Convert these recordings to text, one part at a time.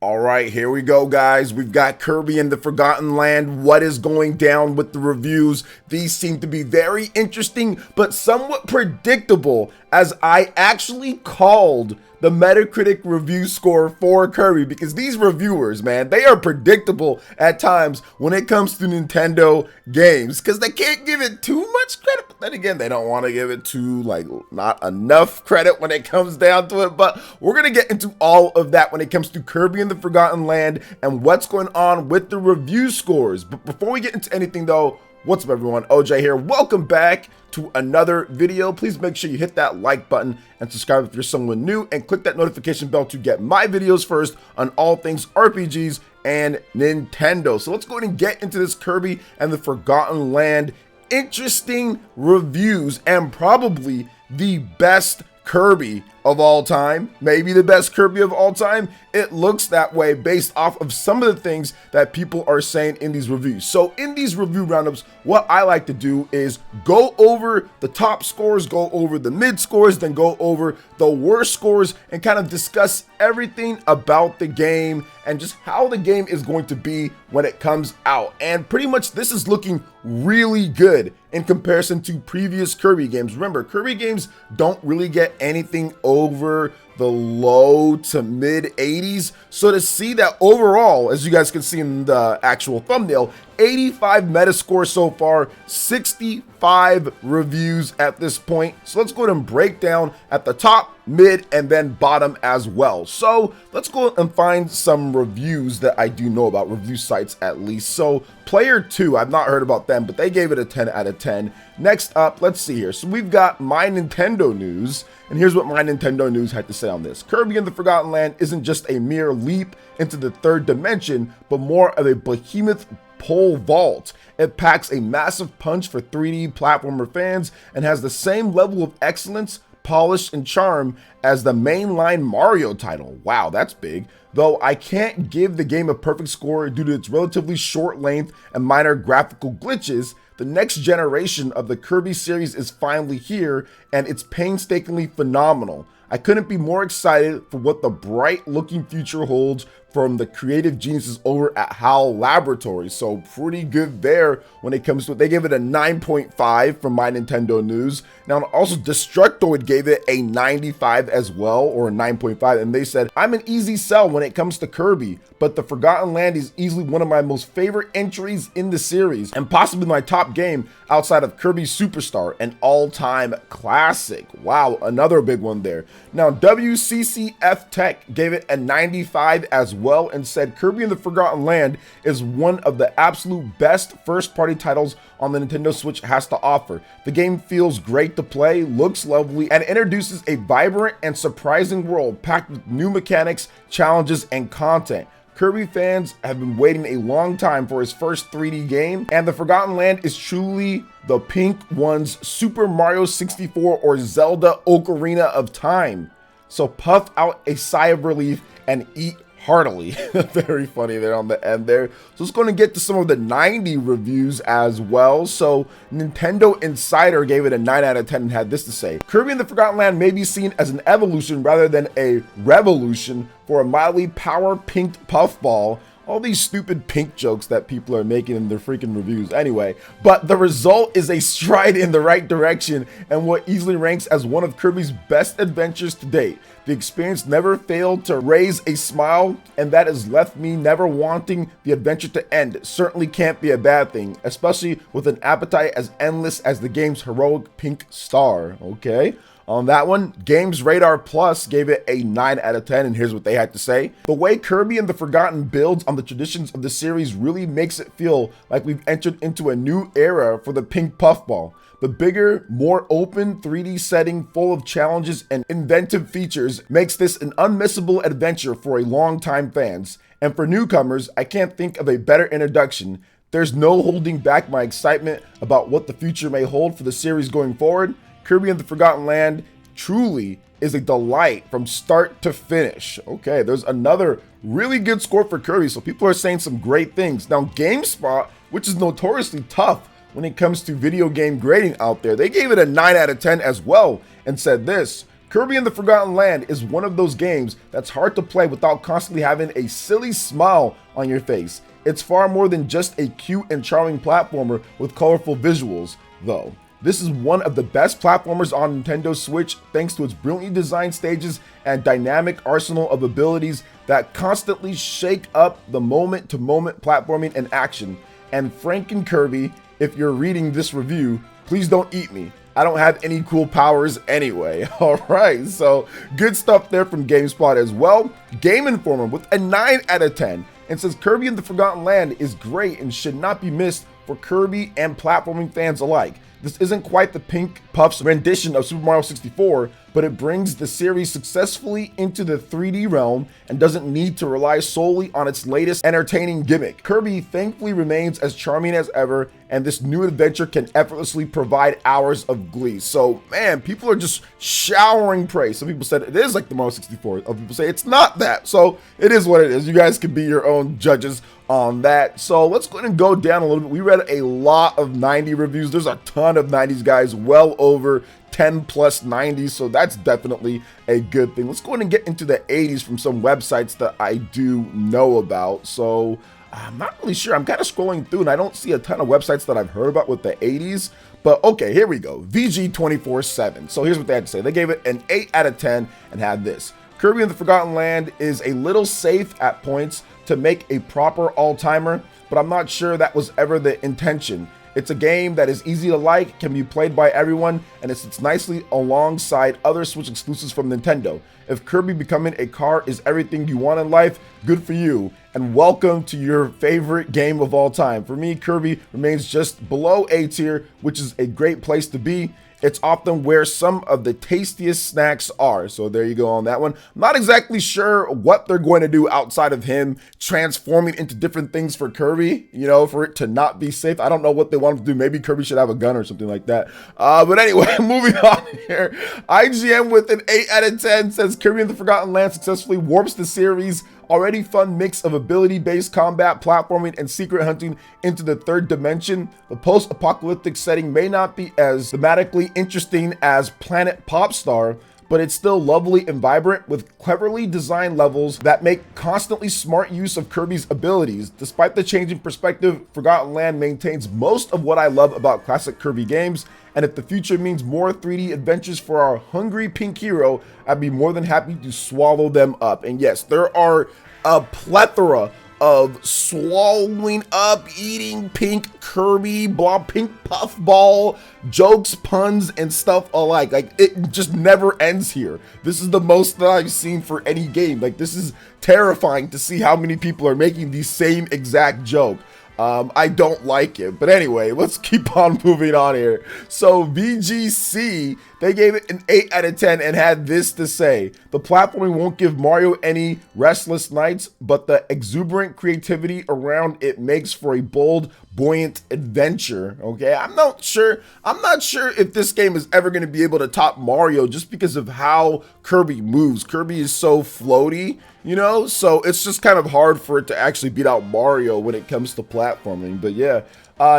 All right, here we go, guys. We've got Kirby in the Forgotten Land. What is going down with the reviews? These seem to be very interesting, but somewhat predictable, as I actually called the Metacritic review score for Kirby, because these reviewers, man, they are predictable at times when it comes to Nintendo games, because they can't give it too much credit, but then again, they don't want to give it too, not enough credit when it comes down to it. But we're going to get into all of that when it comes to Kirby in the Forgotten Land and what's going on with the review scores. But before we get into anything though, what's up everyone, OJ here. Welcome back to another video. Please make sure you hit that like button and subscribe if you're someone new, and click that notification bell to get my videos first on all things RPGs and Nintendo. So let's go ahead and get into this Kirby and the Forgotten Land. Interesting reviews, and probably the best Kirby of all time, maybe the best Kirby of all time. It looks that way based off of some of the things that people are saying in these reviews. So in these review roundups, what I like to do is go over the top scores, go over the mid scores, then go over the worst scores, and kind of discuss everything about the game and just how the game is going to be when it comes out. And pretty much this is looking really good in comparison to previous Kirby games. Remember, Kirby games don't really get anything over the low to mid 80s. So to see that overall, as you guys can see in the actual thumbnail, 85 Metascore so far, 65 reviews at this point. So let's go ahead and break down at the top, mid, and then bottom as well. So let's go and find some reviews that I do know about, review sites at least. So Player2, I've not heard about them, but they gave it a 10 out of 10. Next up, let's see here. So we've got My Nintendo News, and here's what My Nintendo News had to say on this. Kirby in the Forgotten Land isn't just a mere leap into the third dimension, but more of a behemoth pole vault. It packs a massive punch for 3D platformer fans and has the same level of excellence, polish, and charm as the mainline Mario title. Wow, that's big. Though I can't give the game a perfect score due to its relatively short length and minor graphical glitches, the next generation of the Kirby series is finally here, and it's painstakingly phenomenal. I couldn't be more excited for what the bright looking future holds from the creative geniuses over at HAL Laboratories. So pretty good there when it comes to it. They gave it a 9.5 from My Nintendo News. Now also Destructoid gave it a 95 as well, or a 9.5, and they said, I'm an easy sell when it comes to Kirby, but the Forgotten Land is easily one of my most favorite entries in the series, and possibly my top game outside of Kirby Superstar, an all-time classic. Wow, another big one there. Now WCCF Tech gave it a 95 as well, and said Kirby in the Forgotten Land is one of the absolute best first-party titles on the Nintendo Switch has to offer. The game feels great to play, looks lovely, and introduces a vibrant and surprising world packed with new mechanics, challenges, and content. Kirby fans have been waiting a long time for his first 3D game, and the Forgotten Land is truly the Pink One's Super Mario 64 or Zelda Ocarina of Time. So puff out a sigh of relief and eat heartily. Very funny there on the end there. So let's go and get to some of the 90 reviews as well. So Nintendo Insider gave it a 9 out of 10 and had this to say: Kirby in the Forgotten Land may be seen as an evolution rather than a revolution for a mildly power-pinked puffball. All these stupid pink jokes that people are making in their freaking reviews anyway. But the result is a stride in the right direction and what easily ranks as one of Kirby's best adventures to date. The experience never failed to raise a smile, and that has left me never wanting the adventure to end. It certainly can't be a bad thing, especially with an appetite as endless as the game's heroic pink star. Okay. On that one, Games Radar Plus gave it a 9 out of 10, and here's what they had to say. The way Kirby and the Forgotten builds on the traditions of the series really makes it feel like we've entered into a new era for the pink puffball. The bigger, more open 3D setting full of challenges and inventive features makes this an unmissable adventure for a longtime fans. And for newcomers, I can't think of a better introduction. There's no holding back my excitement about what the future may hold for the series going forward. Kirby and the Forgotten Land truly is a delight from start to finish. Okay, there's another really good score for Kirby, so people are saying some great things. Now, GameSpot, which is notoriously tough when it comes to video game grading out there, they gave it a 9 out of 10 as well and said this: Kirby and the Forgotten Land is one of those games that's hard to play without constantly having a silly smile on your face. It's far more than just a cute and charming platformer with colorful visuals, though. This is one of the best platformers on Nintendo Switch thanks to its brilliantly designed stages and dynamic arsenal of abilities that constantly shake up the moment-to-moment platforming and action. And Frank and Kirby, if you're reading this review, please don't eat me. I don't have any cool powers anyway. Alright, so good stuff there from GameSpot as well. Game Informer with a 9 out of 10 and says Kirby and the Forgotten Land is great and should not be missed for Kirby and platforming fans alike. This isn't quite the Pink Puff's rendition of Super Mario 64, but it brings the series successfully into the 3D realm and doesn't need to rely solely on its latest entertaining gimmick. Kirby thankfully remains as charming as ever, and this new adventure can effortlessly provide hours of glee. So, man, people are just showering praise. Some people said it is like the Mario 64. Other people say it's not that. So, it is what it is. You guys can be your own judges on that. So, let's go ahead and go down a little bit. We read a lot of 90 reviews. There's a ton of 90s guys, well over 10 plus 90s, so that's definitely a good thing. Let's go ahead and get into the 80s from some websites that I do know about. So I'm not really sure. I'm kind of scrolling through and I don't see a ton of websites that I've heard about with the 80s. But okay, here we go. VG247. So here's what they had to say. They gave it an 8 out of 10 and had this. Kirby and the Forgotten Land is a little safe at points to make a proper all-timer, but I'm not sure that was ever the intention. It's a game that is easy to like, can be played by everyone, and it sits nicely alongside other Switch exclusives from Nintendo. If Kirby becoming a car is everything you want in life, good for you, and welcome to your favorite game of all time. For me, Kirby remains just below A tier, which is a great place to be. It's often where some of the tastiest snacks are. So there you go on that one. I'm not exactly sure what they're going to do outside of him transforming into different things for Kirby, you know, for it to not be safe. I don't know what they want to do. Maybe Kirby should have a gun or something like that. But anyway, moving on here. IGN with an 8 out of 10 says Kirby and the Forgotten Land successfully warps the series' already fun mix of ability-based combat, platforming, and secret hunting into the third dimension. The post-apocalyptic setting may not be as thematically interesting as Planet Popstar, but it's still lovely and vibrant with cleverly designed levels that make constantly smart use of Kirby's abilities. Despite the change in perspective, Forgotten Land maintains most of what I love about classic Kirby games, and if the future means more 3D adventures for our hungry pink hero, I'd be more than happy to swallow them up. And yes, there are a plethora of swallowing up, eating pink Kirby, pink puffball, jokes, puns, and stuff alike. Like, it just never ends here. This is the most that I've seen for any game. Like, this is terrifying to see how many people are making the same exact joke. I don't like it. But anyway, let's keep on moving on here. So VGC, they gave it an 8 out of 10 and had this to say. The platforming won't give Mario any restless nights, but the exuberant creativity around it makes for a bold, buoyant adventure. Okay, I'm not sure if this game is ever going to be able to top Mario just because of how Kirby moves. Kirby is so floaty, you know, so it's just kind of hard for it to actually beat out Mario when it comes to platforming. But yeah,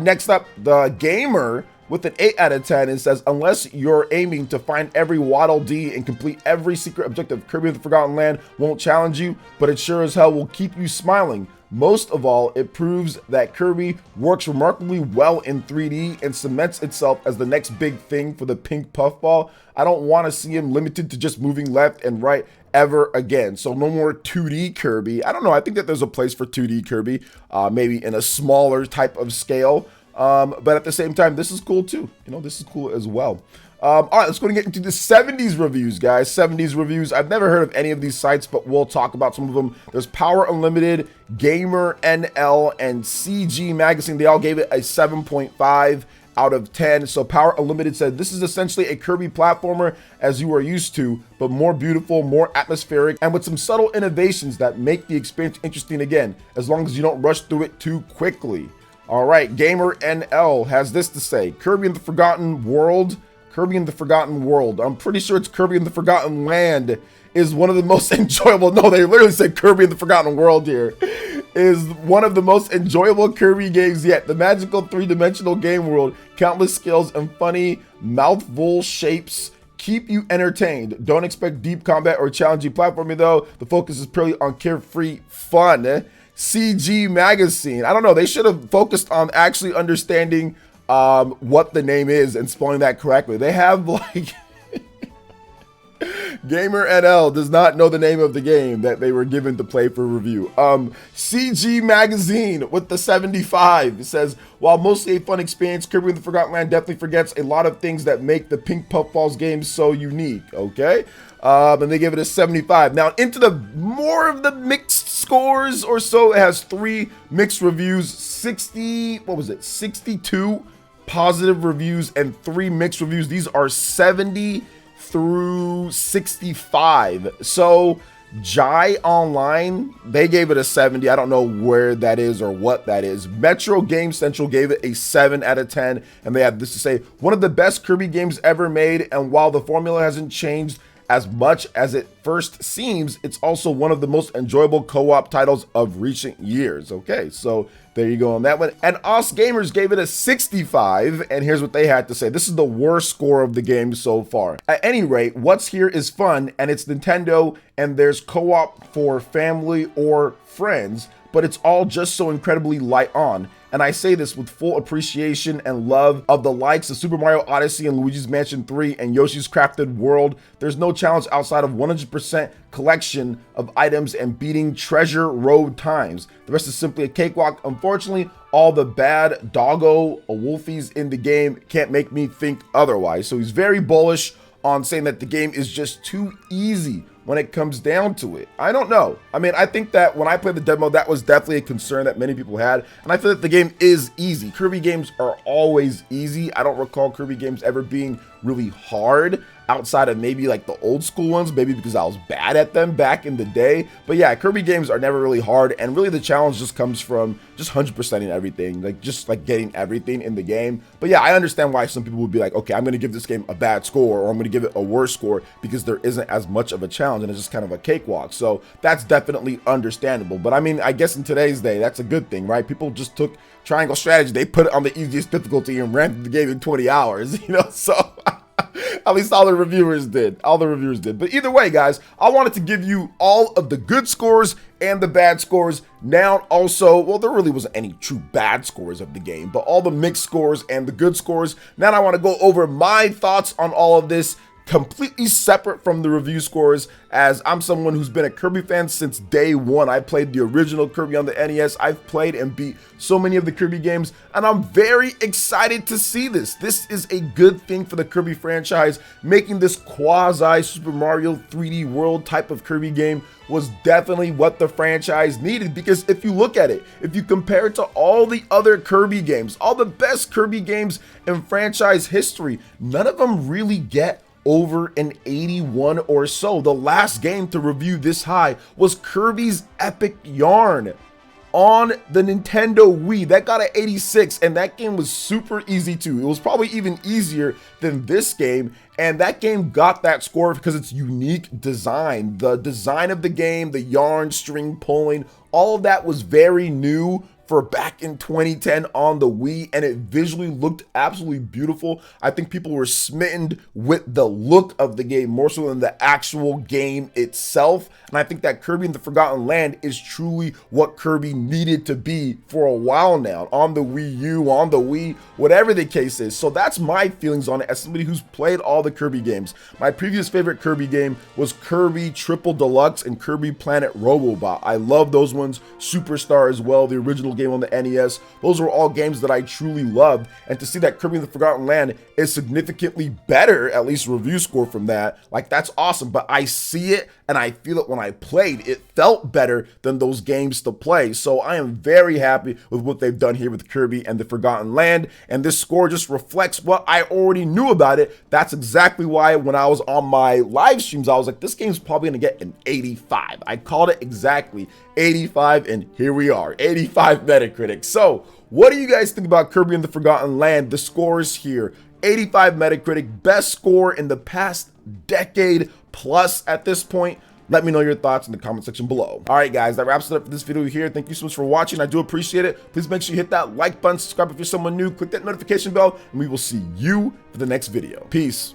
next up, the Gamer with an 8 out of 10, it says, unless you're aiming to find every Waddle Dee and complete every secret objective, Kirby and the Forgotten Land won't challenge you, but it sure as hell will keep you smiling. Most of all, it proves that Kirby works remarkably well in 3D and cements itself as the next big thing for the pink puffball. I don't want to see him limited to just moving left and right ever again. So no more 2D Kirby. I don't know. I think that there's a place for 2D Kirby, maybe in a smaller type of scale. But at the same time, this is cool too. You know, this is cool as well. All right, let's go and get into the 70s reviews, guys. 70s reviews. I've never heard of any of these sites, but we'll talk about some of them. There's Power Unlimited, Gamer NL, and CG Magazine. They all gave it a 7.5 out of 10. So Power Unlimited said, this is essentially a Kirby platformer as you are used to, but more beautiful, more atmospheric, and with some subtle innovations that make the experience interesting again, as long as you don't rush through it too quickly. All right, Gamer NL has this to say, Kirby and the Forgotten World. Kirby and the Forgotten World. I'm pretty sure it's Kirby and the Forgotten Land is one of the most enjoyable. No, they literally said Kirby and the Forgotten World here. Is one of the most enjoyable Kirby games yet. The magical three-dimensional game world, countless skills and funny mouthful shapes keep you entertained. Don't expect deep combat or challenging platforming though. The focus is purely on carefree fun. CG Magazine. I don't know. They should have focused on actually understanding what the name is and spelling that correctly. They have like Gamer NL does not know the name of the game that they were given to play for review. CG Magazine with the 75. It says, while mostly a fun experience, Kirby in the Forgotten Land definitely forgets a lot of things that make the Pink Puffballs game so unique. Okay. And they give it a 75. Now into the more of the mixed scores or so. It has 3 mixed reviews, 62 positive reviews and 3 mixed reviews. These are 70 through 65. So Jai Online, they gave it a 70. I don't know where that is or what that is. Metro Game Central gave it a 7 out of 10, and they have this to say: one of the best Kirby games ever made, and while the formula hasn't changed as much as it first seems, it's also one of the most enjoyable co-op titles of recent years. Okay, so there you go on that one. And Us Gamers gave it a 65, and here's what they had to say. This is the worst score of the game so far. At any rate, what's here is fun, and it's Nintendo, and there's co-op for family or friends, but it's all just so incredibly light on. And I say this with full appreciation and love of the likes of Super Mario Odyssey and Luigi's Mansion 3 and Yoshi's Crafted World. There's no challenge outside of 100% collection of items and beating treasure road times. The rest is simply a cakewalk. Unfortunately, all the bad doggo wolfies in the game can't make me think otherwise. So he's very bullish on saying that the game is just too easy when it comes down to it. I don't know. I mean, I think that when I played the demo, that was definitely a concern that many people had. And I feel that the game is easy. Kirby games are always easy. I don't recall Kirby games ever being really hard outside of maybe like the old school ones, maybe because I was bad at them back in the day. But yeah, Kirby games are never really hard. And really the challenge just comes from just 100%ing everything, like just like getting everything in the game. But yeah, I understand why some people would be like, okay, I'm going to give this game a bad score, or I'm going to give it a worse score because there isn't as much of a challenge and it's just kind of a cakewalk. So that's definitely understandable. But I mean, I guess in today's day, that's a good thing, right? People just took Triangle Strategy, they put it on the easiest difficulty and ran through the game in 20 hours, you know, so at least all the reviewers did. But either way, guys, I wanted to give you all of the good scores and the bad scores. Now also, well, there really wasn't any true bad scores of the game, but all the mixed scores and the good scores. Now I want to go over my thoughts on all of this, completely separate from the review scores, as I'm someone who's been a Kirby fan since day one. I played the original Kirby on the NES. I've played and beat so many of the Kirby games, and I'm very excited to see this. This is a good thing for the Kirby franchise. Making this quasi Super Mario 3D World type of Kirby game was definitely what the franchise needed, because if you look at it, if you compare it to all the other Kirby games, all the best Kirby games in franchise history, none of them really get over an 81 or so. The last game to review this high was Kirby's Epic Yarn on the Nintendo Wii. That got an 86, and that game was super easy too. It was probably even easier than this game, and that game got that score because its unique design. The design of the game, the yarn string pulling, all of that was very new for back in 2010 on the Wii, and it visually looked absolutely beautiful. I think people were smitten with the look of the game more so than the actual game itself, and I think that Kirby and the Forgotten Land is truly what Kirby needed to be for a while now, on the Wii U, on the Wii, whatever the case is. So that's my feelings on it as somebody who's played all the Kirby games. My previous favorite Kirby game was Kirby Triple Deluxe and Kirby Planet Robobot. I love those ones. Superstar as well, the original game on the NES. Those were all games that I truly loved, and to see that Kirby and the Forgotten Land is significantly better, at least review score from that, like, that's awesome. But I see it and I feel it when I played. It felt better than those games to play. So I am very happy with what they've done here with Kirby and the Forgotten Land, and this score just reflects what I already knew about it. That's exactly why when I was on my live streams, I was like, this game's probably gonna get an 85. I called it exactly 85, and here we are, 85 Metacritic. So what do you guys think about Kirby and the Forgotten Land? The scores here: 85 Metacritic, best score in the past decade plus at this point. Let me know your thoughts in the comment section below. All right, guys, that wraps it up for this video here. Thank you so much for watching. I do appreciate it. Please make sure you hit that like button, subscribe if you're someone new, click that notification bell, and we will see you for the next video. Peace.